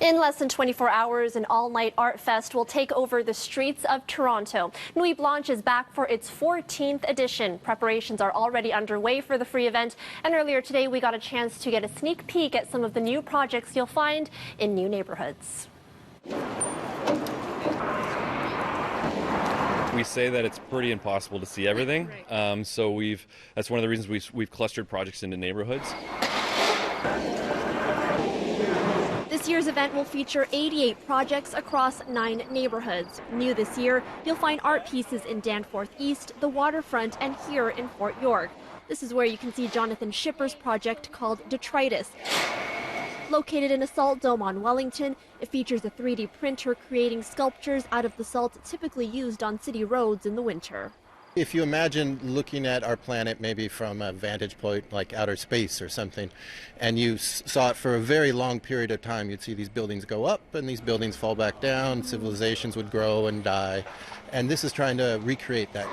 In less than 24 hours, an all-night art fest will take over the streets of Toronto. Nuit Blanche is back for its 14th edition. Preparations are already underway for the free event, and earlier today we got a chance to get a sneak peek at some of the new projects you'll find in new neighborhoods. We say that it's pretty impossible to see everything, so that's one of the reasons we've clustered projects into neighborhoods. This year's event will feature 88 projects across 9 neighborhoods. New this year, you'll find art pieces in Danforth East, the Waterfront, and here in Fort York. This is where you can see Jonathan Schipper's project called Detritus. Located in a salt dome on Wellington, it features a 3D printer creating sculptures out of the salt typically used on city roads in the winter. If you imagine looking at our planet maybe from a vantage point like outer space or something, and you saw it for a very long period of time, you'd see these buildings go up and these buildings fall back down, civilizations would grow and die, and this is trying to recreate that.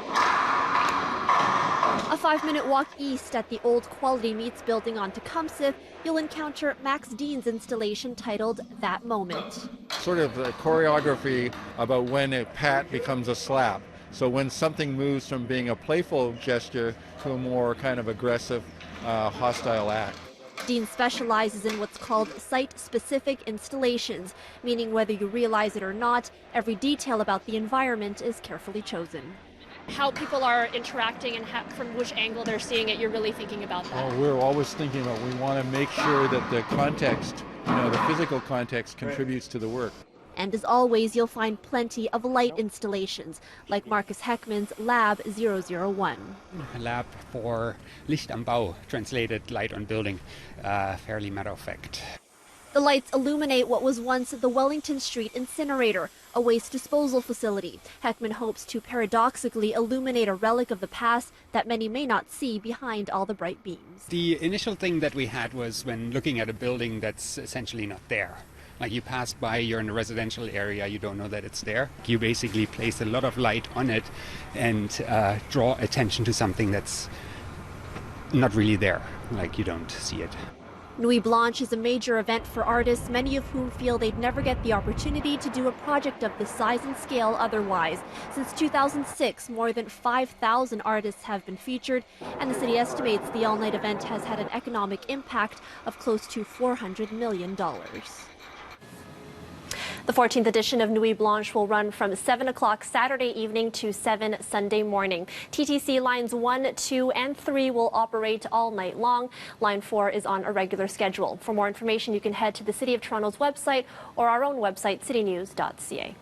A 5-minute walk east at the old Quality Meats building on Tecumseth, you'll encounter Max Dean's installation titled That Moment. Sort of the choreography about when a pat becomes a slap. So when something moves from being a playful gesture to a more kind of aggressive, hostile act. Dean specializes in what's called site-specific installations, meaning whether you realize it or not, every detail about the environment is carefully chosen. How people are interacting and from which angle they're seeing it, you're really thinking about that? Oh, we're always thinking about we want to make sure that the context, the physical context contributes to the work. And as always, you'll find plenty of light installations, like Marcus Heckman's Lab 001. Lab for Licht am Bau, translated light on building, fairly matter of fact. The lights illuminate what was once the Wellington Street incinerator, a waste disposal facility. Heckman hopes to paradoxically illuminate a relic of the past that many may not see behind all the bright beams. The initial thing that we had was when looking at a building that's essentially not there. Like you pass by, you're in a residential area, you don't know that it's there. You basically place a lot of light on it and draw attention to something that's not really there, like you don't see it. Nuit Blanche is a major event for artists, many of whom feel they'd never get the opportunity to do a project of this size and scale otherwise. Since 2006, more than 5,000 artists have been featured, and the city estimates the all-night event has had an economic impact of close to $400 million. The 14th edition of Nuit Blanche will run from 7 o'clock Saturday evening to 7 Sunday morning. TTC lines 1, 2, and 3 will operate all night long. Line 4 is on a regular schedule. For more information, you can head to the City of Toronto's website or our own website, citynews.ca.